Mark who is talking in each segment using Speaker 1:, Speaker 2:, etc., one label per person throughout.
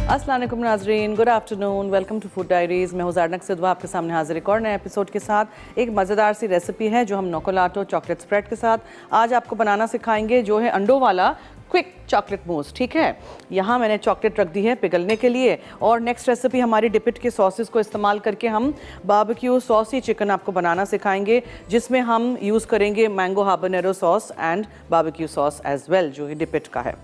Speaker 1: अस्सलाम वालेकुम नाज़रीन, good afternoon, welcome to food diaries. मैं हूँ ज़ारनक सिद्वा आपके सामने हाजिर एक और नए एपिसोड के साथ। एक मज़ेदार सी रेसिपी है जो हम नोकोलाटो चॉकलेट स्प्रेड के साथ आज आपको बनाना सिखाएंगे, जो है अंडों वाला क्विक चॉकलेट मूस। ठीक है, यहाँ मैंने चॉकलेट रख दी है पिघलने के लिए। और नेक्स्ट रेसिपी हमारी डिपिट के सॉसेस को इस्तेमाल करके हम बारबेक्यू सॉसी चिकन आपको बनाना सिखाएंगे, जिसमें हम यूज़ करेंगे mango habanero sauce and barbecue sauce as well, जो है डिपिट का है।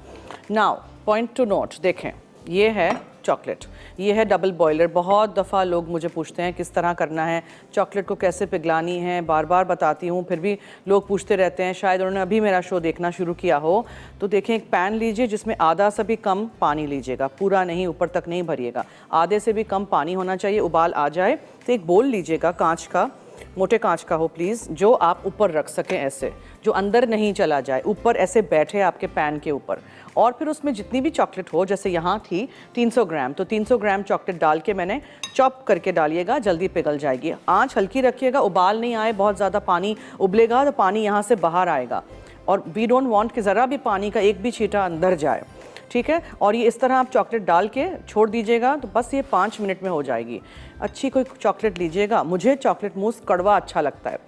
Speaker 1: नाउ पॉइंट टू नोट, देखें ये है चॉकलेट, ये है डबल बॉयलर। बहुत दफ़ा लोग मुझे पूछते हैं किस तरह करना है, चॉकलेट को कैसे पिघलानी है, बार बार बताती हूँ, फिर भी लोग पूछते रहते हैं। शायद उन्होंने अभी मेरा शो देखना शुरू किया हो। तो देखें, एक पैन लीजिए जिसमें आधा से भी कम पानी लीजिएगा, पूरा नहीं, ऊपर तक नहीं भरिएगा, आधे से भी कम पानी होना चाहिए। उबाल आ जाए तो एक बोल लीजिएगा, कांच का, मोटे कांच का हो प्लीज़, जो आप ऊपर रख सकें, ऐसे जो अंदर नहीं चला जाए, ऊपर ऐसे बैठे आपके पैन के ऊपर। और फिर उसमें जितनी भी चॉकलेट हो, जैसे यहाँ थी 300 ग्राम, तो 300 ग्राम चॉकलेट डाल के मैंने चॉप करके डालिएगा, जल्दी पिघल जाएगी। आंच हल्की रखिएगा, उबाल नहीं आए, बहुत ज़्यादा पानी उबलेगा तो पानी यहाँ से बाहर आएगा, और वी डोंट वांट कि ज़रा भी पानी का एक भी छींटा अंदर जाए। ठीक है, और ये इस तरह आप चॉकलेट डाल के छोड़ दीजिएगा, तो बस ये 5 मिनट में हो जाएगी। अच्छी कोई चॉकलेट लीजिएगा, मुझे चॉकलेट मूस कड़वा अच्छा लगता है,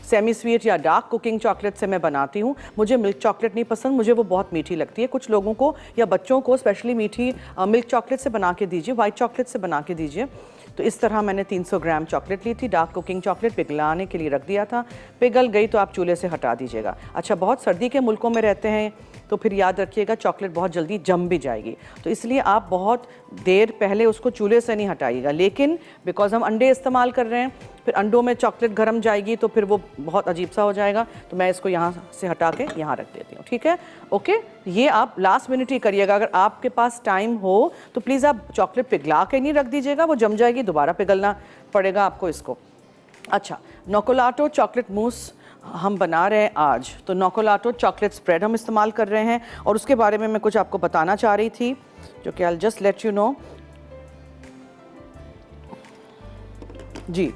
Speaker 1: सेमी स्वीट या डार्क कुकिंग चॉकलेट से मैं बनाती हूँ। मुझे मिल्क चॉकलेट नहीं पसंद, मुझे वो बहुत मीठी लगती है। कुछ लोगों को या बच्चों को स्पेशली मीठी मिल्क चॉकलेट से बना के दीजिए, वाइट चॉकलेट से बना के दीजिए। तो इस तरह मैंने 300 ग्राम चॉकलेट ली थी, डार्क कुकिंग चॉकलेट, पिघलाने के लिए रख दिया था। पिघल गई तो आप चूल्हे से हटा दीजिएगा। अच्छा, बहुत सर्दी के मुल्कों में रहते हैं तो फिर याद रखिएगा चॉकलेट बहुत जल्दी जम भी जाएगी, तो इसलिए आप बहुत देर पहले उसको चूल्हे से नहीं हटाइएगा। लेकिन बिकॉज हम अंडे इस्तेमाल कर रहे हैं, फिर अंडों में चॉकलेट गर्म जाएगी तो फिर वो बहुत अजीब सा हो जाएगा, तो मैं इसको यहाँ से हटा के यहाँ रख देती हूँ। ठीक है, ओके। ये आप लास्ट मिनट ही करिएगा, अगर आपके पास टाइम हो तो प्लीज़ आप चॉकलेट पिघला के नहीं रख दीजिएगा, वो जम जाएगी, दोबारा पिघलना पड़ेगा आपको इसको। अच्छा, नोकोलाटो चॉकलेट मूस हम बना रहे हैं आज, तो नोकोलाटो चॉकलेट स्प्रेड हम इस्तेमाल कर रहे हैं, और उसके बारे में मैं कुछ आपको बताना चाह रही थी, जो कि I just let you know. जी,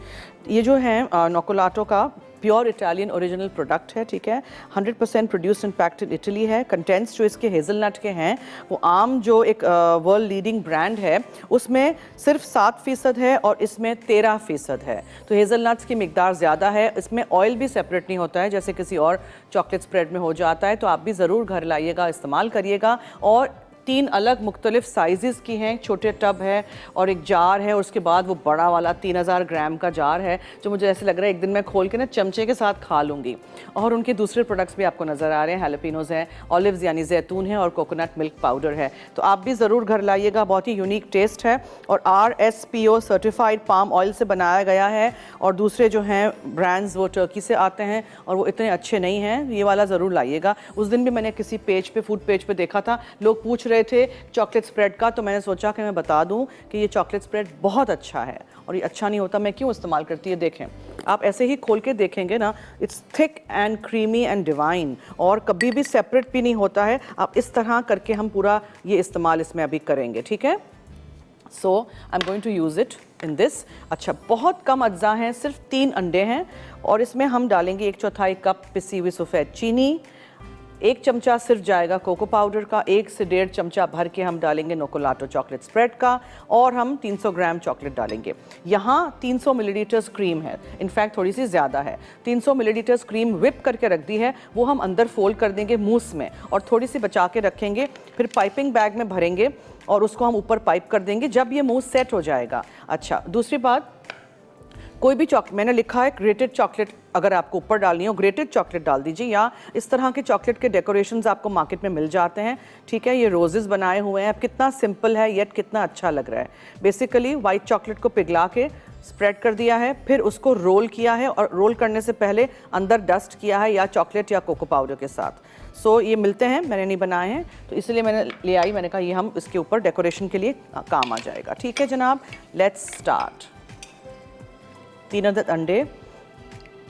Speaker 1: ये जो है नोकोलाटो का प्योर इटालियन ओरिजिनल प्रोडक्ट है। ठीक है, 100% produce in fact in Italy है। कंटेंट्स जो इसके हेज़लनट के हैं वो आम जो एक वर्ल्ड लीडिंग ब्रांड है उसमें सिर्फ 7% है, और इसमें 13% है, तो हेज़लनट्स की मिकदार ज़्यादा है। इसमें ऑयल भी सेपरेट नहीं होता है जैसे किसी और चॉकलेट स्प्रेड में हो जाता है। तो आप भी ज़रूर घर लाइएगा, इस्तेमाल करिएगा। और 3 अलग मुख्तलिफ साइज़ की हैं, छोटे टब है और एक जार है, और उसके बाद वो बड़ा वाला 3000 ग्राम का जार है, जो मुझे ऐसे लग रहा है एक दिन मैं खोल के ना चमचे के साथ खा लूँगी। और उनके दूसरे प्रोडक्ट्स भी आपको नज़र आ रहे हैं, हैलोपिनोज़ हैं, ऑलिव्स यानी जैतून है, और कोकोनट मिल्क पाउडर है। तो आप भी ज़रूर घर लाइएगा, बहुत ही यूनिक टेस्ट है, और RSPO सर्टिफाइड पाम ऑयल से बनाया गया है। और दूसरे जो हैं ब्रांड्स वो टर्की से आते हैं और वो इतने अच्छे नहीं हैं, ये वाला ज़रूर लाइएगा। उस दिन भी मैंने किसी पेज पे, फूड पेज पे देखा था, लोग पूछ रहे थे चॉकलेट स्प्रेड का, तो मैंने सोचा कि मैं बता दूं कि ये चॉकलेट स्प्रेड बहुत अच्छा है, और ये अच्छा नहीं होता मैं क्यों इस्तेमाल करती है। देखें, आप ऐसे ही खोल के देखेंगे ना, it's thick and creamy and divine, और कभी भी सेपरेट भी नहीं होता है। आप इस तरह करके हम पूरा ये इस्तेमाल इसमें अभी करेंगे। ठीक है, so I am going to use it in this. अच्छा, बहुत कम अज्जा हैं, सिर्फ 3 अंडे हैं, और इसमें हम डालेंगे 1/4 कप पिसी हुई सफ़ेद चीनी, 1 चमचा सिर्फ जाएगा कोको पाउडर का, 1 से 1.5 चमचा भर के हम डालेंगे नोकोलाटो चॉकलेट स्प्रेड का, और हम 300 ग्राम चॉकलेट डालेंगे। यहाँ 300 मिलीलीटर्स क्रीम है, इनफैक्ट थोड़ी सी ज़्यादा है। 300 मिलीलीटर्स क्रीम विप करके रख दी है, वो हम अंदर फोल्ड कर देंगे मूस में, और थोड़ी सी बचा के रखेंगे। फिर पाइपिंग बैग में भरेंगे और उसको हम ऊपर पाइप कर देंगे जब ये मूस सेट हो जाएगा। अच्छा, दूसरी बात, कोई भी चॉकलेट, मैंने लिखा है ग्रेटेड चॉकलेट अगर आपको ऊपर डालनी हो, ग्रेटेड चॉकलेट डाल दीजिए, या इस तरह के चॉकलेट के डेकोरेशंस आपको मार्केट में मिल जाते हैं। ठीक है, ये रोजेस बनाए हुए हैं, अब कितना सिंपल है येट कितना अच्छा लग रहा है। बेसिकली वाइट चॉकलेट को पिघला के स्प्रेड कर दिया है, फिर उसको रोल किया है, और रोल करने से पहले अंदर डस्ट किया है, या चॉकलेट या कोको पाउडर के साथ। सो ये मिलते हैं, मैंने नहीं बनाए हैं, तो इसलिए मैंने ले आई। मैंने कहा ये हम इसके ऊपर डेकोरेशन के लिए काम आ जाएगा। ठीक है जनाब, लेट्स स्टार्ट। 3 अदद अंडे।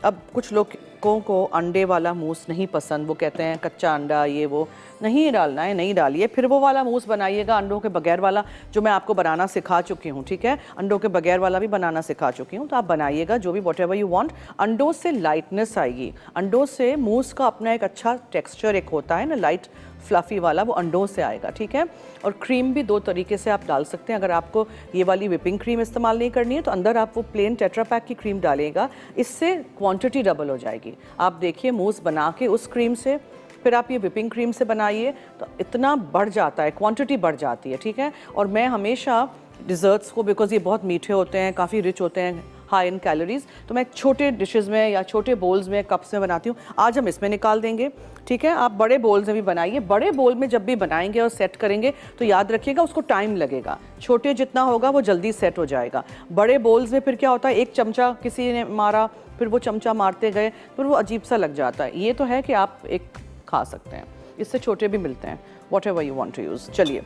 Speaker 1: अब कुछ लोगों को अंडे वाला मूस नहीं पसंद, वो कहते हैं कच्चा अंडा ये वो, नहीं डालना है, नहीं डालिए। फिर वो वाला मूस बनाइएगा अंडों के बगैर वाला, जो मैं आपको बनाना सिखा चुकी हूँ, ठीक है। अंडों के बगैर वाला भी बनाना सिखा चुकी हूँ, तो आप बनाइएगा जो भी वॉट एवर यू वांट। अंडों से लाइटनेस आएगी, अंडों से मूस का अपना एक अच्छा टेक्सचर एक होता है ना, लाइट फ्लफ़ी वाला, वो अंडों से आएगा, ठीक है। और क्रीम भी दो तरीके से आप डाल सकते हैं। अगर आपको ये वाली विपिंग क्रीम इस्तेमाल नहीं करनी है तो अंदर आप वो प्लेन टेट्रा पैक की क्रीम डालिएगा, इससे क्वांटिटी डबल हो जाएगी। आप देखिए मूस बना के उस क्रीम से फिर आप ये विपिंग क्रीम से बनाइए तो इतना बढ़ जाता है, क्वांटिटी बढ़ जाती है, ठीक है। और मैं हमेशा डिज़र्ट्स को, बिकॉज़ ये बहुत मीठे होते हैं, काफ़ी रिच होते हैं, हाई इन कैलोरीज, तो मैं छोटे डिशेस में या छोटे बोल्स में, कप्स में बनाती हूँ। आज हम इसमें निकाल देंगे, ठीक है। आप बड़े बोल्स में भी बनाइए। बड़े बोल में जब भी बनाएंगे और सेट करेंगे तो याद रखिएगा उसको टाइम लगेगा, छोटे जितना होगा वो जल्दी सेट हो जाएगा। बड़े बोल्स में फिर क्या होता है, एक चमचा किसी ने मारा, फिर वो चमचा मारते गए, फिर वो अजीब सा लग जाता है। ये तो है कि आप एक खा सकते हैं, इससे छोटे भी मिलते हैं, whatever you want to use. चलिए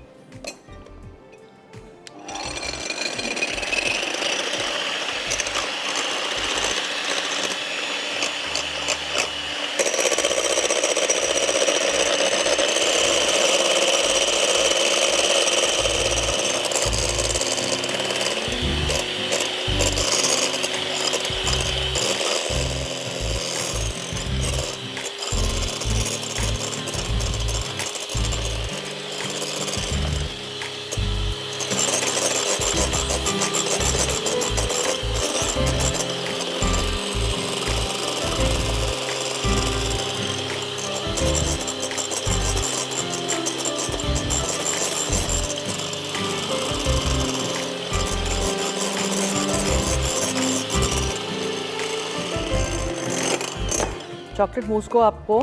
Speaker 1: चॉकलेट मूस को आपको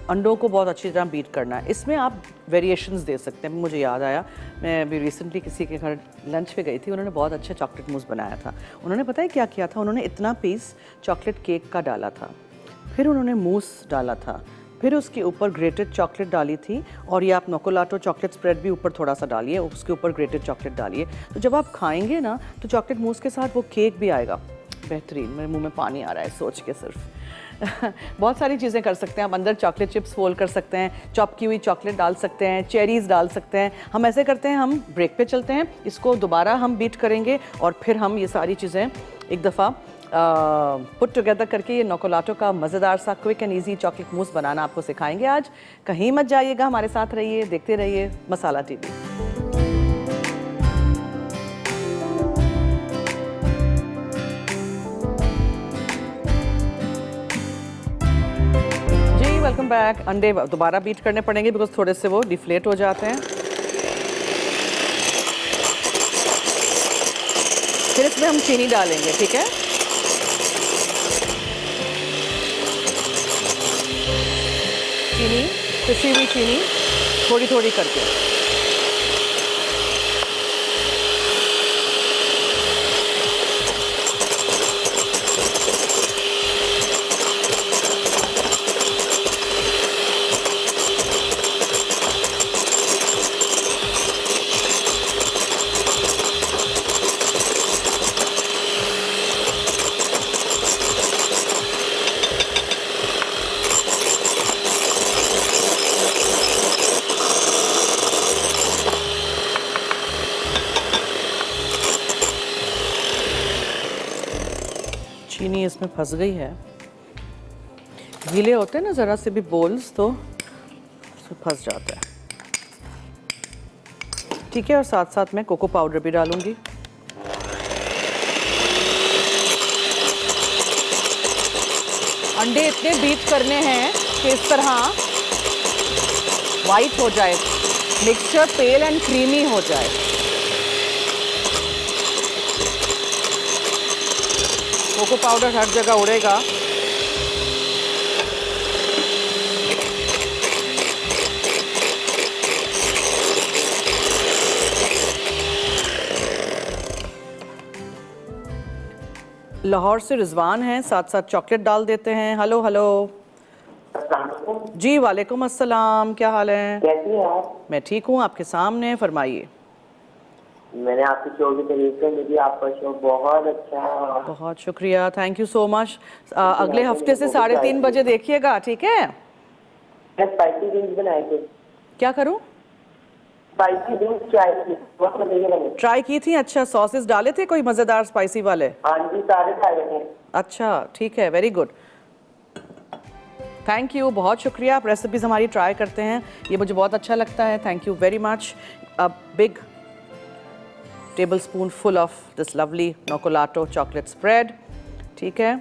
Speaker 1: अंडों को बहुत अच्छी तरह बीट करना है। इसमें आप वेरिएशंस दे सकते हैं। मुझे याद आया, मैं अभी रिसेंटली किसी के घर लंच पे गई थी, उन्होंने बहुत अच्छा चॉकलेट मूस बनाया था। उन्होंने पता है क्या किया था, उन्होंने इतना पीस चॉकलेट केक का डाला था, फिर उन्होंने मूस डाला था, फिर उसके ऊपर ग्रेटेड चॉकलेट डाली थी, और ये आप नोकोलाटो चॉकलेट स्प्रेड भी ऊपर थोड़ा सा डालिए, उसके ऊपर ग्रेटेड चॉकलेट डालिए। तो जब आप खाएंगे ना तो चॉकलेट मूस के साथ वो केक भी आएगा। बेहतरीन, मेरे मुंह में पानी आ रहा है सोच के सिर्फ। बहुत सारी चीज़ें कर सकते हैं आप। अंदर चॉकलेट चिप्स फोल्ड कर सकते हैं, चॉप की हुई चॉकलेट डाल सकते हैं, चेरीज़ डाल सकते हैं। हम ऐसे करते हैं, हम ब्रेक पे चलते हैं, इसको दोबारा हम बीट करेंगे और फिर हम ये सारी चीज़ें एक दफ़ा पुट टुगेदर करके ये नोकोलाटो का मज़ेदार सा quick and easy chocolate mousse बनाना आपको सिखाएंगे आज। कहीं मत जाइएगा, हमारे साथ रहिए, देखते रहिए मसाला टीवी। Welcome back. अंडे दोबारा बीट करने पड़ेंगे बिकॉज थोड़े से वो डिफ्लेट हो जाते हैं। फिर इसमें हम चीनी डालेंगे, ठीक है। चीनी, पिसी हुई चीनी, थोड़ी थोड़ी करके। चीनी इसमें फंस गई है, गीले होते हैं ना ज़रा से भी बोल्स तो फंस जाता है, ठीक है। और साथ साथ मैं कोको पाउडर भी डालूंगी। अंडे इतने बीट करने हैं कि इस तरह वाइट हो जाए, मिक्सचर पेल एंड क्रीमी हो जाए। कोको पाउडर हर जगह उड़ेगा। लाहौर से रिजवान हैं, साथ साथ चॉकलेट डाल देते हैं। हेलो हेलो जी, वालेकुम अस्सलाम, क्या हाल है?
Speaker 2: कैसी हैं आप?
Speaker 1: मैं ठीक हूँ, आपके सामने, फरमाइए।
Speaker 2: मैंने आपकी शो की तारीफ कर ली, आपका शो बहुत अच्छा है।
Speaker 1: बहुत शुक्रिया, थैंक यू सो मच। अगले हफ्ते से 3:30 बजे देखिएगा, ठीक है?
Speaker 2: स्पाइसी विंग्स बनाए थे।
Speaker 1: क्या करूं?
Speaker 2: स्पाइसी विंग्स ट्राई की, बहुत मजे के बने।
Speaker 1: ट्राई की थी? अच्छा, सॉसेस डाले थे कोई मज़ेदार स्पाइसी वाले?
Speaker 2: हाँ जी, सारे खाए थे।
Speaker 1: अच्छा ठीक है, वेरी गुड, थैंक यू, बहुत शुक्रिया। आप रेसिपीज़ हमारी ट्राई करते हैं, ये मुझे बहुत अच्छा लगता है, thank you very much. A big tablespoon full of this lovely Nocolato chocolate spread, ठीक है।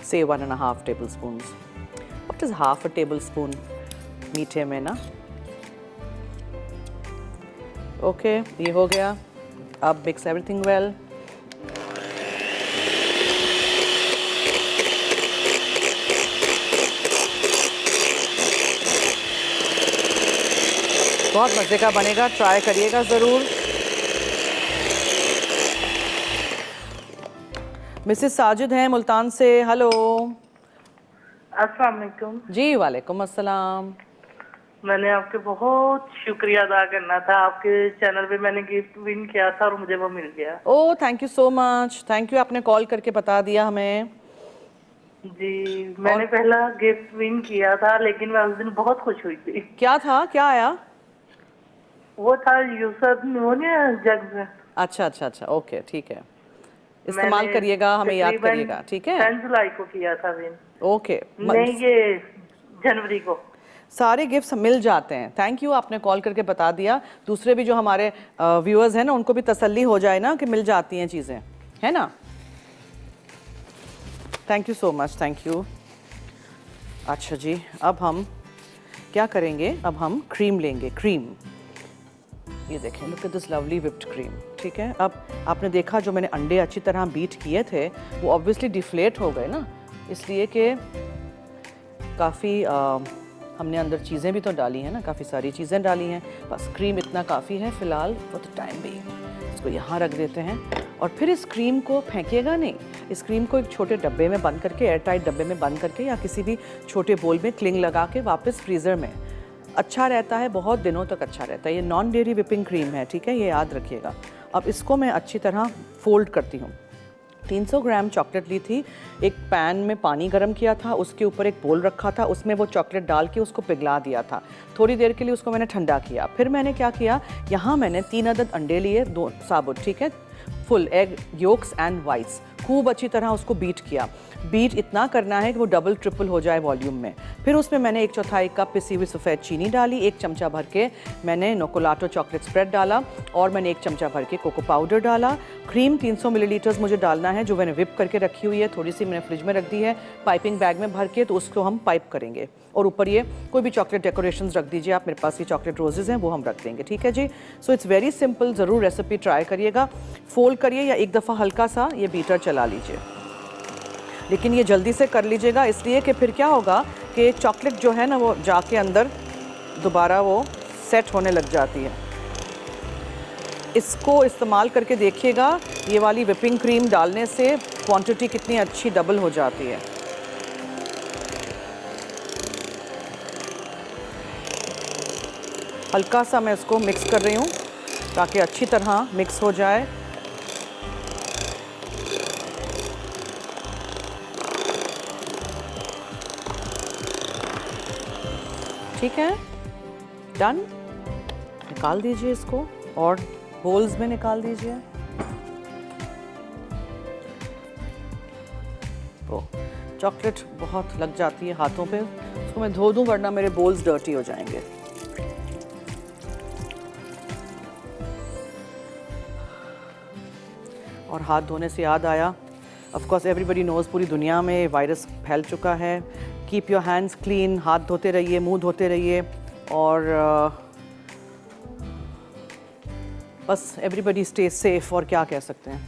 Speaker 1: Say 1.5 tablespoons. What is half a tablespoon? मीठे में ना। ओके, ये हो गया। अब मिक्स एवरीथिंग वेल। बहुत मज़े का बनेगा, ट्राई करिएगा ज़रूर। मिसेस साजिद हैं मुल्तान से, हेलो।
Speaker 3: अस्सलाम वालेकुम।
Speaker 1: जी वालेकुम अस्सलाम।
Speaker 3: मैंने आपके बहुत शुक्रिया अदा करना था, आपके चैनल पे मैंने गिफ्ट विन किया था और मुझे वो मिल गया।
Speaker 1: Oh thank you so much, thank you, आपने कॉल करके बता दिया हमें।
Speaker 3: जी, मैंने पहला गिफ्ट विन किया था, लेकिन मैं उस दिन बहुत खुश हुई थी।
Speaker 1: क्या था, क्या आया?
Speaker 3: वो था यूसर जग में।
Speaker 1: अच्छा अच्छा अच्छा, ओके ठीक है, इस्तेमाल करिएगा, हमें याद करिएगा, ठीक है।
Speaker 3: 10 जुलाई को किया था विन।
Speaker 1: ओके,
Speaker 3: नहीं, ये जनवरी को।
Speaker 1: सारे गिफ्ट्स मिल जाते हैं, थैंक यू, आपने कॉल करके बता दिया। दूसरे भी जो हमारे व्यूअर्स हैं ना, उनको भी तसल्ली हो जाए ना कि मिल जाती हैं चीज़ें, है ना। Thank you so much, thank you. अच्छा जी, अब हम क्या करेंगे, अब हम क्रीम लेंगे, क्रीम। ये देखें, look at this lovely whipped cream, ठीक है। अब आपने देखा जो मैंने अंडे अच्छी तरह बीट किए थे, वो ऑब्वियसली डिफ्लेट हो गए ना, इसलिए कि काफ़ी हमने अंदर चीज़ें भी तो डाली हैं ना, काफ़ी सारी चीज़ें डाली हैं। बस क्रीम इतना काफ़ी है फ़िलहाल फॉर द टाइम भी। इसको यहाँ रख देते हैं और फिर इस क्रीम को फेंकिएगा नहीं, इस क्रीम को एक छोटे डब्बे में बंद करके, एयर टाइट डब्बे में बंद करके या किसी भी छोटे बोल में क्लिंग लगा के वापस फ्रीज़र में, अच्छा रहता है, बहुत दिनों तक अच्छा रहता है। ये नॉन डेयरी विपिंग क्रीम है, ठीक है, ये याद रखिएगा। अब इसको मैं अच्छी तरह फोल्ड करती हूँ। 300 ग्राम चॉकलेट ली थी, एक पैन में पानी गर्म किया था, उसके ऊपर एक बोल रखा था, उसमें वो चॉकलेट डाल के उसको पिघला दिया था। थोड़ी देर के लिए उसको मैंने ठंडा किया। फिर मैंने क्या किया, यहाँ मैंने 3 अदद अंडे लिए, 2 साबुत, ठीक है, full egg yolks and whites, खूब अच्छी तरह उसको बीट किया। बीट इतना करना है कि वो डबल ट्रिपल हो जाए वॉल्यूम में। फिर उसमें मैंने 1/4 कप पिसी हुई सफ़ेद चीनी डाली, 1 चमचा भर के मैंने नोकोलाटो चॉकलेट स्प्रेड डाला और मैंने 1 चमचा भर के कोको पाउडर डाला। क्रीम 300 मिलीलीटर्स मुझे डालना है, जो मैंने विप करके रखी हुई है, थोड़ी सी मैंने फ्रिज में रख दी है पाइपिंग बैग में भर के, तो उसको हम पाइप करेंगे। और ऊपर ये कोई भी चॉकलेट डेकोरेशंस रख दीजिए आप, मेरे पास ये चॉकलेट रोजेज़ हैं, वो हम रख देंगे, ठीक है जी। सो इट्स वेरी सिंपल, ज़रूर रेसिपी ट्राई करिएगा। फोल्ड करिए या एक दफ़ा हल्का सा ये बीटर चला लीजिए, लेकिन ये जल्दी से कर लीजिएगा, इसलिए कि फिर क्या होगा कि चॉकलेट जो है ना, वो जाके अंदर दोबारा वो सेट होने लग जाती है। इसको इस्तेमाल करके देखिएगा, ये वाली विपिंग क्रीम डालने से क्वांटिटी कितनी अच्छी डबल हो जाती है। हल्का सा मैं इसको मिक्स कर रही हूँ ताकि अच्छी तरह मिक्स हो जाए। ठीक है, डन। निकाल दीजिए इसको और बोल्स में निकाल दीजिए। ओ, चॉकलेट बहुत लग जाती है हाथों पे, उसको मैं धो दूं वरना मेरे बोल्स डर्टी हो जाएंगे। और हाथ धोने से याद आया, ऑफ कोर्स एवरीबडी नोज़, पूरी दुनिया में वायरस फैल चुका है। कीप योर हैंड्स क्लीन, हाथ धोते रहिए, मुंह धोते रहिए और बस एवरीबडी स्टे सेफ। और क्या कह सकते हैं।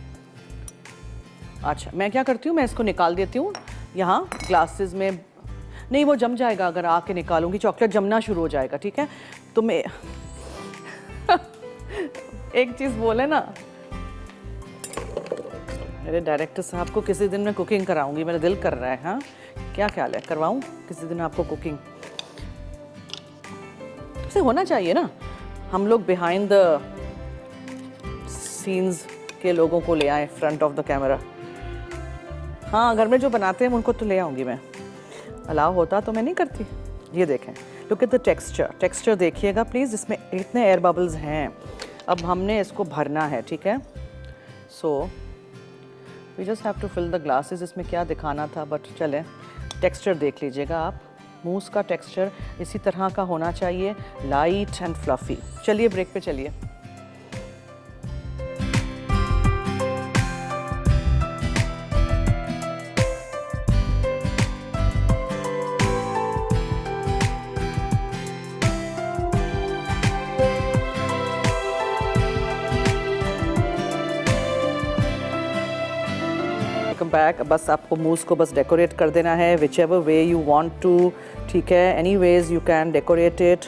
Speaker 1: अच्छा, मैं क्या करती हूँ, मैं इसको निकाल देती हूँ यहाँ ग्लासेस में। नहीं, वो जम जाएगा, अगर आके निकालूंगी चॉकलेट जमना शुरू हो जाएगा, ठीक है। तो मैं एक चीज़ बोले ना, मेरे डायरेक्टर साहब को किसी दिन मैं कुकिंग कराऊंगी, मेरा दिल कर रहा है। हाँ, क्या ख्याल है, करवाऊं किसी दिन आपको कुकिंग? ऐसे होना चाहिए ना, हम लोग बिहाइंड द सीन्स के लोगों को ले आए फ्रंट ऑफ द कैमरा। हाँ, घर में जो बनाते हैं उनको तो ले आऊँगी मैं, अलाउ होता तो मैं नहीं करती। ये देखें, लुक एट द टेक्सचर देखिएगा प्लीज़, इसमें इतने एयर बबल्स हैं। अब हमने इसको भरना है, ठीक है। So we just have to fill the glasses. इसमें क्या दिखाना था, बट चलें, टेक्सचर देख लीजिएगा आप। मूस का टेक्सचर इसी तरह का होना चाहिए, लाइट एंड फ्लफ़ी। चलिए ब्रेक पे चलिए। Welcome back. बस आपको मूस को बस डेकोरेट कर देना है whichever way you want to, ठीक है। Any ways you can decorate it.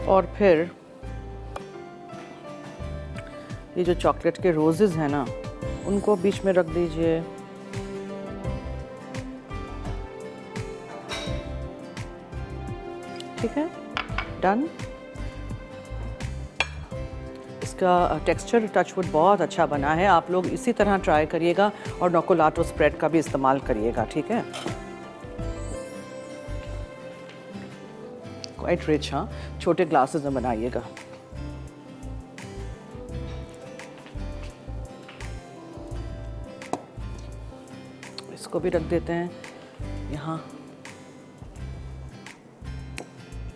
Speaker 1: और फिर ये जो चॉकलेट के रोजेस हैं ना, उनको बीच में रख दीजिए। ठीक है, डन। इसका टेक्सचर टचवुड बहुत अच्छा बना है। आप लोग इसी तरह ट्राई करिएगा और नोकोलाटो स्प्रेड का भी इस्तेमाल करिएगा, ठीक है। क्वाइट रिच, हाँ, छोटे ग्लासेस में बनाइएगा। इसको भी रख देते हैं यहाँ।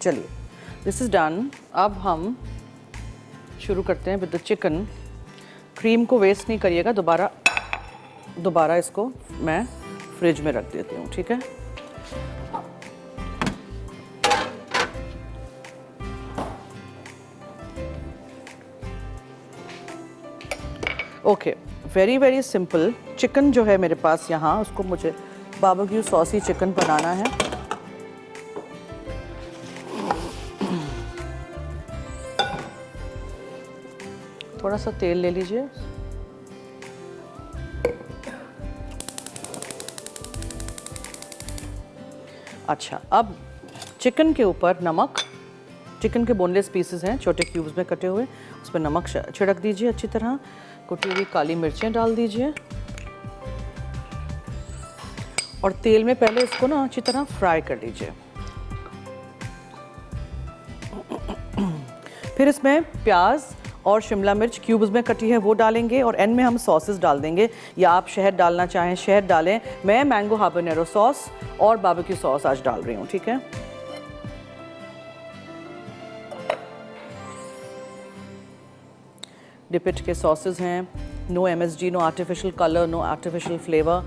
Speaker 1: चलिए, दिस इज़ डन। अब हम शुरू करते हैं विद द चिकन। क्रीम को वेस्ट नहीं करिएगा, दोबारा इसको मैं फ्रिज में रख देती हूँ, ठीक है। Okay, very very simple. Chicken जो है मेरे पास यहाँ, उसको मुझे बारबेक्यू सॉसी चिकन बनाना है। थोड़ा सा तेल ले लीजिए। अच्छा, अब चिकन के ऊपर नमक, चिकन के बोनलेस पीसेस हैं छोटे क्यूब्स में कटे हुए, उस पर नमक छिड़क दीजिए अच्छी तरह। कुटी हुई काली मिर्चें डाल दीजिए और तेल में पहले इसको ना अच्छी तरह फ्राई कर लीजिए। फिर इसमें प्याज और शिमला मिर्च क्यूब्स में कटी है वो डालेंगे और एंड में हम सॉसेस डाल देंगे, या आप शहद डालना चाहें शहद डालें। मैं मैंगो हाबानेरो सॉस और बारबेक्यू सॉस आज डाल रही हूँ, ठीक है। डिपिट के सॉसेस हैं, no MSG, no artificial colour, no artificial flavour,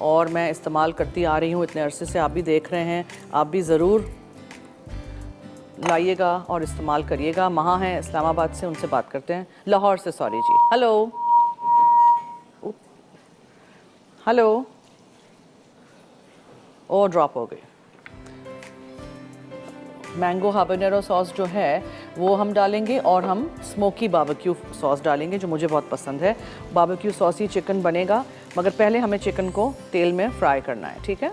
Speaker 1: और मैं इस्तेमाल करती आ रही हूँ इतने अरसे से। आप भी देख रहे हैं, आप भी ज़रूर लाइएगा और इस्तेमाल करिएगा। महा हैं इस्लामाबाद से, उनसे बात करते हैं। लाहौर से, सॉरी जी। हेलो हेलो, ओ ड्रॉप हो गई। मैंगो हाबानेरो सॉस जो है वो हम डालेंगे और हम स्मोकी बारबेक्यू सॉस डालेंगे जो मुझे बहुत पसंद है। बारबेक्यू सॉसी चिकन बनेगा, मगर पहले हमें चिकन को तेल में फ्राई करना है, ठीक है।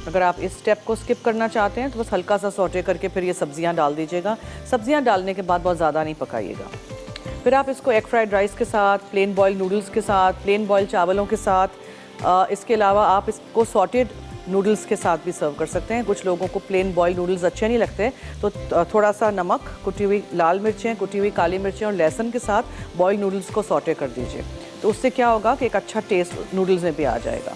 Speaker 1: अगर आप इस स्टेप को स्किप करना चाहते हैं तो बस हल्का सा सौटे करके फिर ये सब्जियां डाल दीजिएगा। सब्जियां डालने के बाद बहुत ज़्यादा नहीं पकाइएगा। फिर आप इसको एग फ्राइड राइस के साथ, प्लेन बॉयल नूडल्स के साथ, प्लेन बॉयल चावलों के साथ, इसके अलावा आप इसको सॉटेड नूडल्स के साथ भी सर्व कर सकते हैं। कुछ लोगों को प्लेन बॉयल नूडल्स अच्छे नहीं लगते, तो थोड़ा सा नमक, कुटी हुई लाल मिर्चें, कुटी हुई काली मिर्चें और लहसुन के साथ बॉयल नूडल्स को सॉटे कर दीजिए। तो उससे क्या होगा कि एक अच्छा टेस्ट नूडल्स में भी आ जाएगा।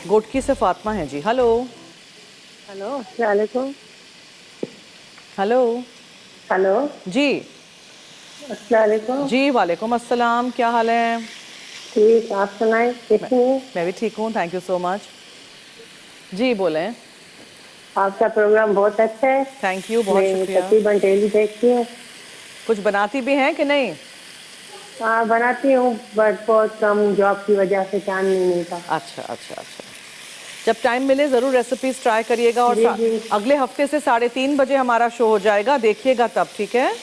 Speaker 1: गोटकी से फातिमा है जी। हेलो
Speaker 4: हेलो, अस्सलाम वालेकुम।
Speaker 1: हेलो
Speaker 4: हेलो
Speaker 1: जी।
Speaker 4: अस्सलाम वालेकुम।
Speaker 1: जी वालेकुम अस्सलाम, क्या हाल है?
Speaker 4: ठीक, आप सुनाएं, कैसी हैं?
Speaker 1: मैं भी ठीक हूँ, थैंक यू सो मच। जी बोलें।
Speaker 4: आपका प्रोग्राम बहुत अच्छा है।
Speaker 1: थैंक यू, बहुत
Speaker 4: मैं
Speaker 1: शुक्रिया।
Speaker 4: तकरीबन डेली देखती हूँ।
Speaker 1: कुछ बनाती भी हैं कि नहीं?
Speaker 4: हाँ बनाती हूँ, बट बहुत कम, जॉब की वजह से टाइम नहीं मिलता।
Speaker 1: अच्छा अच्छा अच्छा, जब टाइम मिले ज़रूर रेसिपीज ट्राई करिएगा। और
Speaker 4: जी, जी।
Speaker 1: अगले हफ्ते से 3:30 बजे हमारा शो हो जाएगा, देखिएगा तब, ठीक है?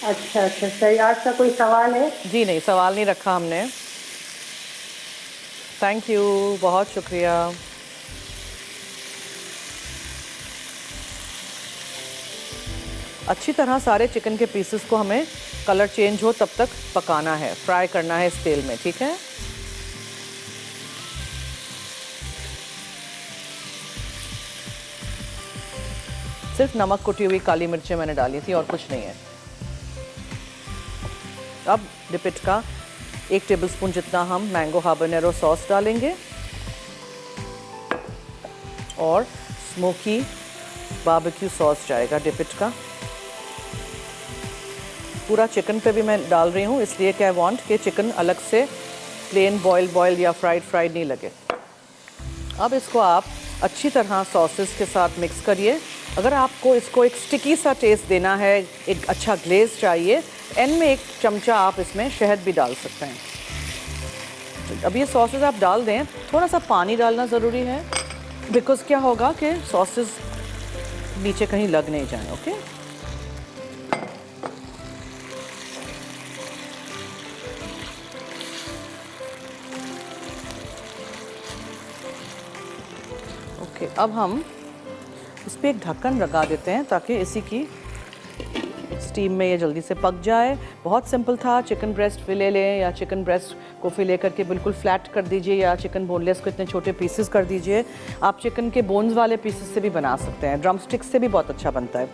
Speaker 4: अच्छा अच्छा सही। आज का कोई सवाल है?
Speaker 1: जी नहीं, सवाल नहीं रखा हमने। थैंक यू, बहुत शुक्रिया। अच्छी तरह सारे चिकन के पीसेस को हमें कलर चेंज हो तब तक पकाना है, फ्राई करना है इस तेल में, ठीक है? सिर्फ नमक, कुटी हुई काली मिर्चें मैंने डाली थी और कुछ नहीं है। अब डिपिट का 1 टेबलस्पून जितना हम मैंगो हाबानेरो सॉस डालेंगे और स्मोकी बारबेक्यू सॉस जाएगा डिपिट का। पूरा चिकन पे भी मैं डाल रही हूँ, इसलिए कि आई वांट कि चिकन अलग से प्लेन बॉयल या फ्राइड नहीं लगे। अब इसको आप अच्छी तरह सॉसेस के साथ मिक्स करिए। अगर आपको इसको एक स्टिकी सा टेस्ट देना है, एक अच्छा ग्लेज चाहिए, एंड में 1 चमचा आप इसमें शहद भी डाल सकते हैं। अब ये सॉसेस आप डाल दें, थोड़ा सा पानी डालना ज़रूरी है, बिकॉज़ क्या होगा कि सॉसेस नीचे कहीं लग नहीं जाए। ओके, अब हम इस पर एक ढक्कन लगा देते हैं ताकि इसी की स्टीम में ये जल्दी से पक जाए। बहुत सिंपल था। चिकन ब्रेस्ट फिले लें या चिकन ब्रेस्ट को फिले करके बिल्कुल फ्लैट कर दीजिए, या चिकन बोनलेस को इतने छोटे पीसेस कर दीजिए। आप चिकन के बोन्स वाले पीसेस से भी बना सकते हैं, ड्रम स्टिक से भी बहुत अच्छा बनता है।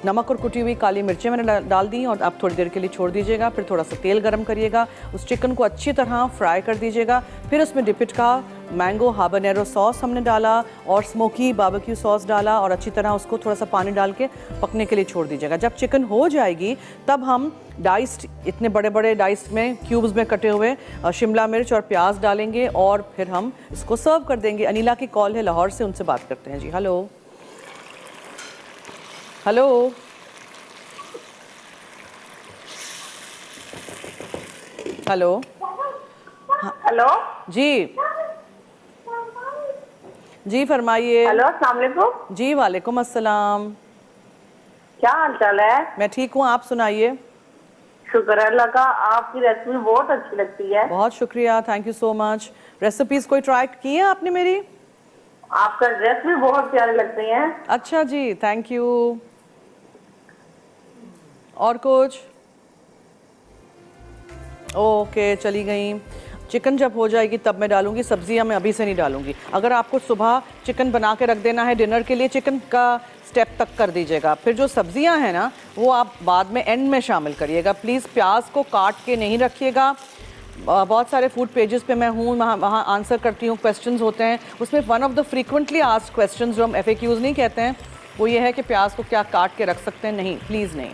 Speaker 1: नमक और कुटी हुई काली मिर्चें मैंने डाल दी और आप थोड़ी देर के लिए छोड़ दीजिएगा। फिर थोड़ा सा तेल गरम करिएगा, उस चिकन को अच्छी तरह फ्राई कर दीजिएगा। फिर उसमें डिपिट का मैंगो हाबानेरो सॉस हमने डाला और स्मोकी बारबेक्यू सॉस डाला और अच्छी तरह उसको थोड़ा सा पानी डाल के पकने के लिए छोड़ दीजिएगा। जब चिकन हो जाएगी तब हम डाइस्ड, इतने बड़े बड़े डाइस्ड में क्यूब्स में कटे हुए शिमला मिर्च और प्याज डालेंगे और फिर हम इसको सर्व कर देंगे। अनिला की कॉल है लाहौर से, उनसे बात करते हैं जी। हेलो हेलो हेलो
Speaker 4: हेलो
Speaker 1: जी जी, फरमाइए।
Speaker 4: हेलो, अस्सलाम वालेकुम।
Speaker 1: जी वालेकुम अस्सलाम।
Speaker 4: क्या हाल चाल है?
Speaker 1: मैं ठीक हूँ, आप सुनाइए।
Speaker 4: शुक्र है अल्लाह का, आपकी रेसिपी बहुत अच्छी लगती है।
Speaker 1: बहुत शुक्रिया, thank you so much. Recipes कोई ट्राई की है आपने मेरी?
Speaker 4: आपका ड्रेस भी बहुत प्यारे लगते हैं।
Speaker 1: अच्छा जी, थैंक यू। और कुछ? ओके, चली गई। चिकन जब हो जाएगी तब मैं डालूंगी, सब्जियां मैं अभी से नहीं डालूंगी। अगर आपको सुबह चिकन बना के रख देना है डिनर के लिए, चिकन का स्टेप तक कर दीजिएगा। फिर जो सब्जियां हैं ना, वो आप बाद में एंड में शामिल करिएगा। प्लीज़ प्याज को काट के नहीं रखिएगा। बहुत सारे फूड पेजेस पे मैं हूँ, वहाँ आंसर करती हूँ, क्वेश्चंस होते हैं उसमें। One of the frequently asked questions जो हम FAQs नहीं कहते हैं, वो ये है कि प्याज को क्या काट के रख सकते हैं? नहीं, प्लीज़ नहीं।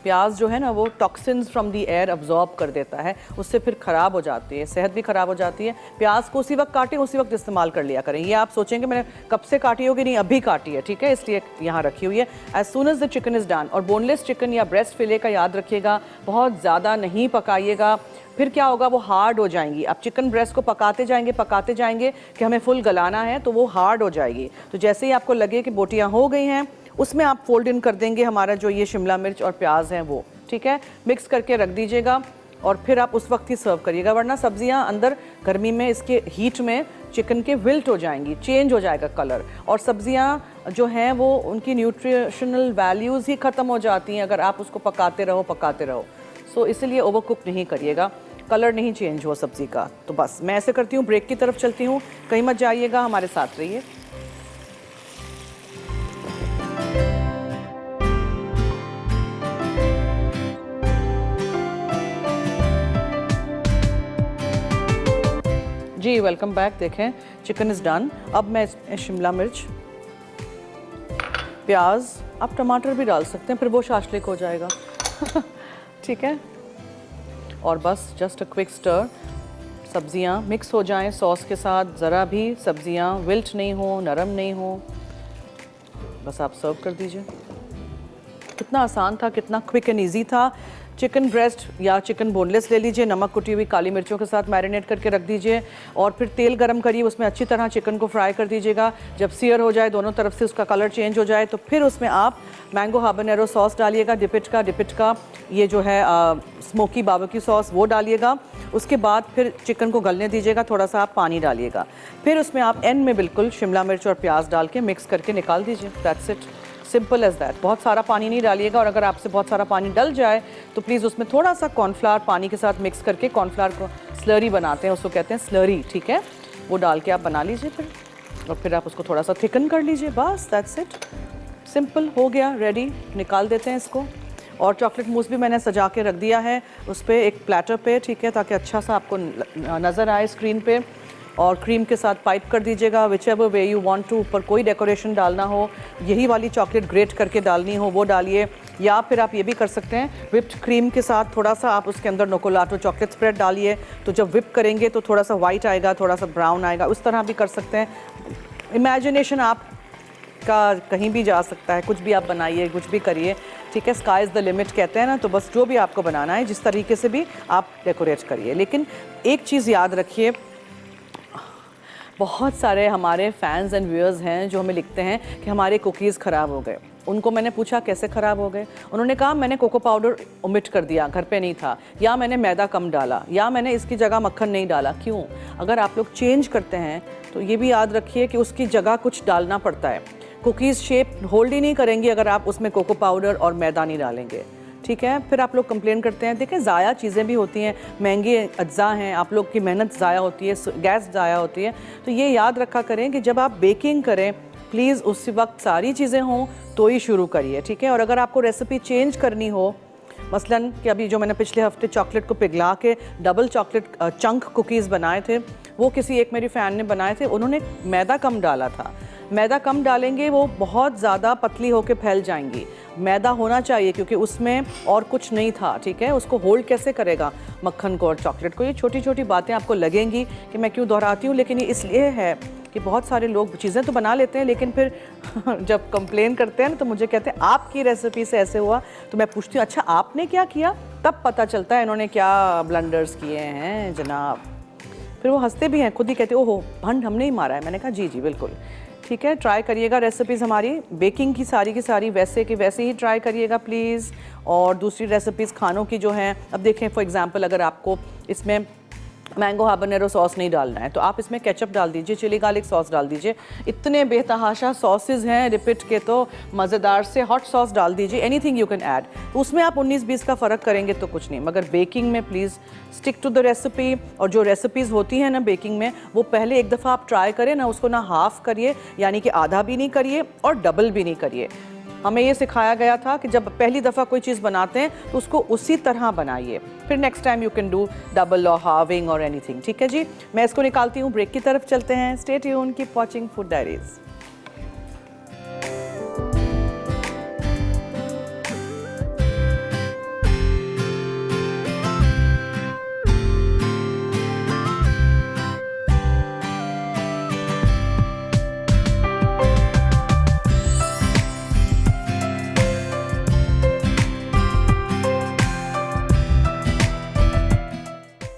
Speaker 1: प्याज जो है ना, वो toxins from the air absorb कर देता है, उससे फिर ख़राब हो जाती है, सेहत भी ख़राब हो जाती है। प्याज को उसी वक्त काटें, उसी वक्त इस्तेमाल कर लिया करें। ये आप सोचेंगे मैंने कब से काटी होगी, नहीं, अभी काटी है, ठीक है, इसलिए यहाँ रखी हुई है। As soon as the chicken is done. और बोनलेस चिकन या ब्रेस्ट फिले का याद रखिएगा, बहुत ज़्यादा नहीं पकाइएगा, फिर क्या होगा, वो हार्ड हो जाएंगी। आप चिकन ब्रेस्ट को पकाते जाएंगे कि हमें फुल गलाना है, तो वो हार्ड हो जाएगी। तो जैसे ही आपको लगे कि बोटियाँ हो गई हैं, उसमें आप फोल्ड इन कर देंगे हमारा जो ये शिमला मिर्च और प्याज हैं वो, ठीक है, मिक्स करके रख दीजिएगा और फिर आप उस वक्त ही सर्व करिएगा, वरना सब्जियां अंदर गर्मी में इसके हीट में चिकन के विल्ट हो जाएंगी, चेंज हो जाएगा कलर, और सब्जियां जो हैं वो उनकी न्यूट्रिशनल वैल्यूज़ ही ख़त्म हो जाती हैं अगर आप उसको पकाते रहो। सो इसलिए ओवर कुक नहीं करिएगा, कलर नहीं चेंज हो सब्ज़ी का। तो बस मैं ऐसे करती हूँ, ब्रेक की तरफ चलती हूँ, कहीं मत जाइएगा, हमारे साथ रहिए। जी वेलकम बैक। देखें चिकन इज़ डन। अब मैं इसमें शिमला मिर्च, प्याज, आप टमाटर भी डाल सकते हैं, फिर वो शाशलिक हो जाएगा ठीक है। और बस जस्ट अ क्विक स्टर, सब्जियां मिक्स हो जाएं सॉस के साथ, ज़रा भी सब्जियां विल्ट नहीं हो, नरम नहीं हो, बस आप सर्व कर दीजिए। कितना आसान था, कितना क्विक एंड ईजी था। चिकन ब्रेस्ट या चिकन बोनलेस ले लीजिए, नमक कुटी हुई काली मिर्चों के साथ मैरिनेट करके रख दीजिए और फिर तेल गरम करिए, उसमें अच्छी तरह चिकन को फ्राई कर दीजिएगा। जब सीयर हो जाए, दोनों तरफ से उसका कलर चेंज हो जाए, तो फिर उसमें आप मैंगो हाबानेरो सॉस डालिएगा, डिपिट का ये जो है स्मोकी बारबेक्यू सॉस वो डालिएगा। उसके बाद फिर चिकन को गलने दीजिएगा, थोड़ा सा आप पानी डालिएगा, फिर उसमें आप एंड में बिल्कुल शिमला मिर्च और प्याज डाल के मिक्स करके निकाल दीजिए। That's it, simple as that. बहुत सारा पानी नहीं डालिएगा, और अगर आपसे बहुत सारा पानी डल जाए तो प्लीज़ उसमें थोड़ा सा कॉर्नफ्लावर पानी के साथ मिक्स करके, कॉर्नफ्लावर को स्लरी बनाते हैं, उसको कहते हैं स्लरी, ठीक है, वो डाल के आप बना लीजिए फिर, और फिर आप उसको थोड़ा सा थिकन कर लीजिए। बस दैट्स इट, सिंपल हो गया, रेडी। निकाल देते हैं इसको। और चॉकलेट मूस भी मैंने सजा के रख दिया है उस पर एक प्लेटर पे, ठीक है, ताकि अच्छा सा आपको नज़र आए स्क्रीन पे। और क्रीम के साथ पाइप कर दीजिएगा, whichever way you want to. ऊपर कोई डेकोरेशन डालना हो, यही वाली चॉकलेट ग्रेट करके डालनी हो वो डालिए, या फिर आप ये भी कर सकते हैं विप्ड क्रीम के साथ थोड़ा सा आप उसके अंदर नोकोलाटो चॉकलेट स्प्रेड डालिए, तो जब विप करेंगे तो थोड़ा सा वाइट आएगा, थोड़ा सा ब्राउन आएगा, उस तरह भी कर सकते हैं। इमेजिनेशन आपका कहीं भी जा सकता है, कुछ भी आप बनाइए, कुछ भी करिए, ठीक है। स्काई इज़ द लिमिट कहते हैं ना, तो बस जो भी आपको बनाना है जिस तरीके से भी आप डेकोरेट करिए। लेकिन एक चीज़ याद रखिए, बहुत सारे हमारे फैंस एंड व्यूअर्स हैं जो हमें लिखते हैं कि हमारे कुकीज़ ख़राब हो गए। उनको मैंने पूछा कैसे ख़राब हो गए, उन्होंने कहा मैंने कोको पाउडर ओमिट कर दिया, घर पे नहीं था, या मैंने मैदा कम डाला, या मैंने इसकी जगह मक्खन नहीं डाला। क्यों? अगर आप लोग चेंज करते हैं तो ये भी याद रखिए कि उसकी जगह कुछ डालना पड़ता है। कुकीज़ शेप होल्ड ही नहीं करेंगी अगर आप उसमें कोको पाउडर और मैदा नहीं डालेंगे, ठीक है। फिर आप लोग कंप्लेन करते हैं, देखें ज़ाया चीज़ें भी होती हैं, महंगे अज्जा हैं, आप लोग की मेहनत ज़ाया होती है, गैस ज़ाया होती है। तो ये याद रखा करें कि जब आप बेकिंग करें प्लीज़ उस वक्त सारी चीज़ें हों तो ही शुरू करिए, ठीक है। और अगर आपको रेसिपी चेंज करनी हो, मसलन कि अभी जो मैंने पिछले हफ्ते चॉकलेट को पिघला के डबल चॉकलेट चंक कुकीज़ बनाए थे, वो किसी एक मेरी फ़ैन ने बनाए थे, उन्होंने मैदा कम डाला था। मैदा कम डालेंगे वो बहुत ज़्यादा पतली होकर फैल जाएंगी। मैदा होना चाहिए क्योंकि उसमें और कुछ नहीं था, ठीक है। उसको होल्ड कैसे करेगा मक्खन को और चॉकलेट को? ये छोटी छोटी बातें आपको लगेंगी कि मैं क्यों दोहराती हूँ, लेकिन ये इसलिए है कि बहुत सारे लोग चीज़ें तो बना लेते हैं लेकिन फिर जब कंप्लेन करते हैं ना तो मुझे कहते हैं आपकी रेसिपी से ऐसे हुआ। तो मैं पूछती हूँ अच्छा आपने क्या किया? तब पता चलता है इन्होंने क्या ब्लंडर्स किए हैं जनाब। फिर वो हंसते भी हैं, खुद ही कहते ओहो भंड हमने ही मारा है। मैंने कहा जी जी बिल्कुल, ठीक है। ट्राई करिएगा रेसिपीज़ हमारी बेकिंग की सारी वैसे कि वैसे ही ट्राई करिएगा प्लीज़। और दूसरी रेसिपीज़ खानों की जो हैं, अब देखें फॉर एग्जांपल अगर आपको इसमें मैंगो हाबानेरो सॉस नहीं डालना है तो आप इसमें केचप डाल दीजिए, चिली गार्लिक सॉस डाल दीजिए। इतने बेतहाशा सॉसेज हैं रिपिट के, तो मज़ेदार से हॉट सॉस डाल दीजिए, एनीथिंग यू कैन ऐड। तो उसमें आप 19-20 का फ़र्क करेंगे तो कुछ नहीं, मगर बेकिंग में please stick to the recipe. और जो रेसिपीज़ होती हैं ना बेकिंग में, वो पहले एक दफ़ा आप ट्राई करें ना, उसको ना हाफ़ करिए, यानी कि आधा भी नहीं करिए और डबल भी नहीं करिए। हमें ये सिखाया गया था कि जब पहली दफ़ा कोई चीज़ बनाते हैं तो उसको उसी तरह बनाइए, फिर next time you can do double और हाविंग और एनीथिंग, ठीक है जी। मैं इसको निकालती हूँ, ब्रेक की तरफ चलते हैं। Stay tuned, keep watching food diaries.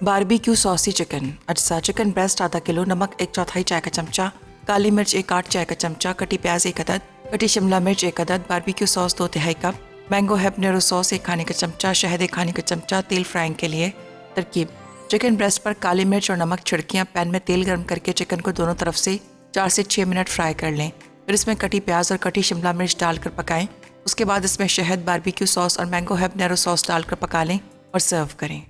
Speaker 5: Barbecue saucy chicken अज्जा, चिकन ब्रेस्ट आधा किलो, नमक 1/4 चाय का चमचा, काली मिर्च 1/8 चाय का चमचा, कटी प्याज 1 अदद, कटी शिमला मिर्च 1 अदद, barbecue sauce 2/3 cup, mango habanero sauce 1 खाने का चमचा, शहद 1 खाने का चमचा, तेल फ्राइंग के लिए। तरकीब: चिकन ब्रेस्ट पर काली मिर्च और नमक छिड़कियाँ पैन में तेल गर्म करके चिकन को दोनों तरफ से 4 से 6 मिनट फ्राई कर लें। फिर इसमें कटी प्याज और कटी शिमला मिर्च डालकर पकाएं। उसके बाद इसमें शहद, बारबेक्यू सॉस और मैंगो हैबनेरो सॉस डालकर पका लें और सर्व करें।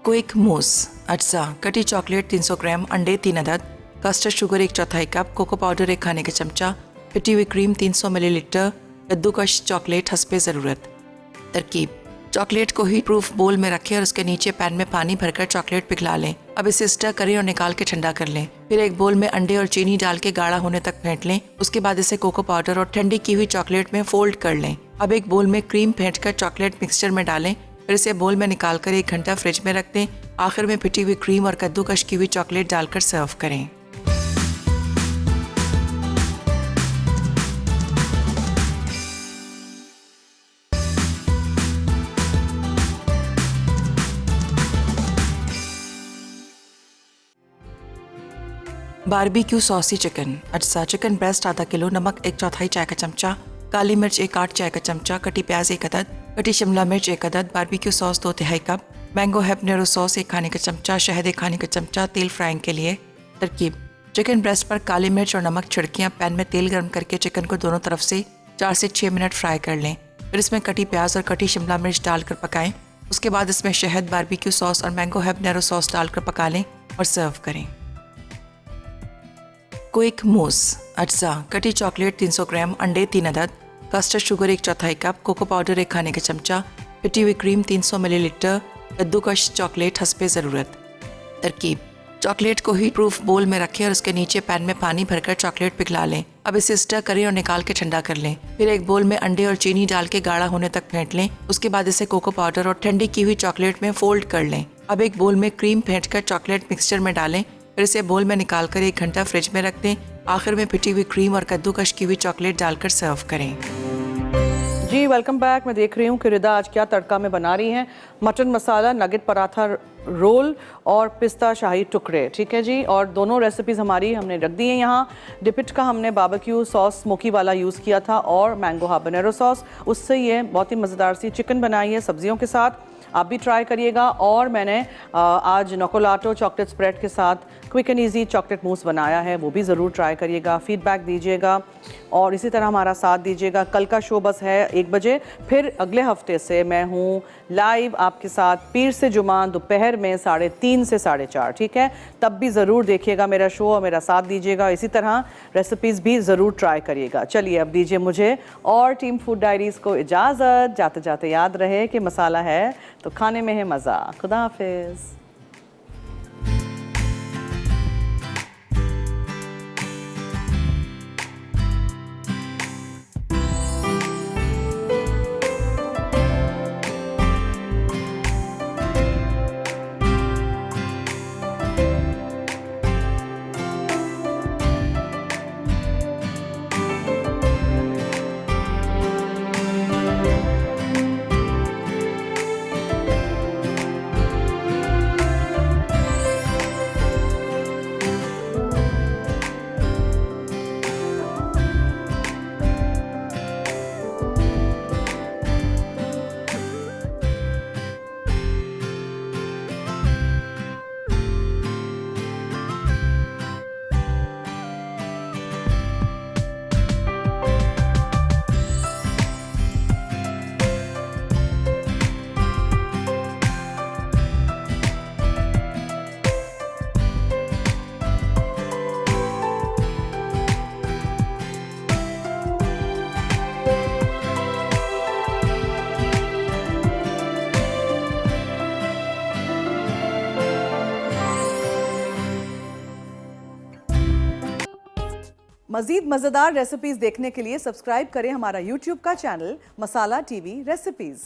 Speaker 5: क्विक मूस अज्जा, कटी चॉकलेट 300 ग्राम, अंडे 3 अदद, custard sugar 1/4 cup, cocoa powder 1 खाने का चमचा, पिटी हुई क्रीम 300 मिलीलीटर, कद्दूकश चॉकलेट हस्बे ज़रूरत। तरकीब: चॉकलेट को हीट प्रूफ बोल में रखें और उसके नीचे पैन में पानी भरकर चॉकलेट पिघला लें। अब इसे स्टर करें और निकाल के ठंडा कर लें। फिर एक बोल में अंडे और चीनी डाल के गाढ़ा होने तक फेंट लें। उसके बाद इसे कोको पाउडर और ठंडी की हुई चॉकलेट में फोल्ड कर लें। अब एक बोल में क्रीम फेंट कर चॉकलेट मिक्सचर में डालें। फिर इसे बोल में निकाल कर 1 घंटा फ्रिज में रख दें। आखिर में पिटी हुई क्रीम और कद्दूकश की हुई चॉकलेट डालकर सर्व करें। बारबेक्यू सॉसी चिकन अज्जा चिकन ब्रेस्ट आधा किलो, नमक 1/4 चाय का चमचा, काली मिर्च 1/8 चाय का चमचा, कटी प्याज 1 अदद, कटी शिमला मिर्च 1 अदद, barbecue sauce 2/3 cup, mango habanero sauce 1 खाने का चमचा, शहद 1 खाने का चमचा, तेल फ्राइंग के लिए। तरकीब: चिकन ब्रेस्ट पर काली मिर्च और नमक छिड़कियाँ पैन में तेल गर्म करके चिकन को दोनों तरफ से 4 से 6 मिनट फ्राई कर लें। फिर इसमें कटी प्याज और कटी शिमला मिर्च डालकर पकाएं। उसके बाद इसमें शहद, बारबेक्यू सॉस और मैंगो हैबनेरो सॉस डालकर पका लें और सर्व करें। क्विक मूस अज्जा कटी चॉकलेट 300 ग्राम, अंडे 3 अदद, custard sugar 1/4 cup, cocoa powder 1 खाने का चमचा, पिटी हुई क्रीम 300 मिलीलीटर, कद्दूकश चॉकलेट हस्बे ज़रूरत। तरकीब: चॉकलेट को हीट प्रूफ बोल में रखें और उसके नीचे पैन में पानी भरकर चॉकलेट पिघला लें। अब इसे स्टर करें और निकाल के ठंडा कर लें। फिर एक बोल में अंडे और चीनी डाल के गाढ़ा होने तक फेंट लें। उसके बाद इसे कोको पाउडर और ठंडी की हुई चॉकलेट में फोल्ड कर लें। अब एक बोल में क्रीम फेंट कर चॉकलेट मिक्सचर में डालें। फिर इसे बोल में निकाल कर 1 घंटा फ्रिज में रख दें। आखिर में पिटी हुई क्रीम और कद्दूकश की हुई चॉकलेट डालकर सर्व करें।
Speaker 1: जी वेलकम बैक। मैं देख रही हूँ कि रिदा आज क्या तड़का में बना रही हैं। मटन मसाला, नगेट पराठा रोल और पिस्ता शाही टुकड़े, ठीक है जी। और दोनों रेसिपीज़ हमारी हमने रख दी हैं यहाँ। डिपिट का हमने बारबेक्यू सॉस स्मोकी वाला यूज़ किया था और मैंगो हाबानेरो सॉस, उससे ये बहुत ही मज़ेदार सी चिकन बनाई है सब्जियों के साथ। आप भी ट्राई करिएगा। और मैंने आज नोकोलाटो चॉकलेट स्प्रेड के साथ क्विक एंड ईजी चॉकलेट मूस बनाया है, वो भी ज़रूर ट्राई करिएगा। फीडबैक दीजिएगा और इसी तरह हमारा साथ दीजिएगा। कल का शो बस है 1 बजे, फिर अगले हफ्ते से मैं हूँ लाइव आपके साथ पीर से जुमा दोपहर में 3:30 से 4:30, ठीक है। तब भी ज़रूर देखिएगा मेरा शो और मेरा साथ दीजिएगा। इसी तरह रेसिपीज़ भी ज़रूर ट्राई करिएगा। चलिए अब दीजिए मुझे और टीम फूड डायरीज़ को इजाज़त। जाते जाते याद रहे कि मसाला है तो खाने में है मज़ा। खुदा हाफिज़। मज़ीद मज़ेदार रेसिपीज़ देखने के लिए सब्सक्राइब करें हमारा YouTube का चैनल मसाला टीवी रेसिपीज़।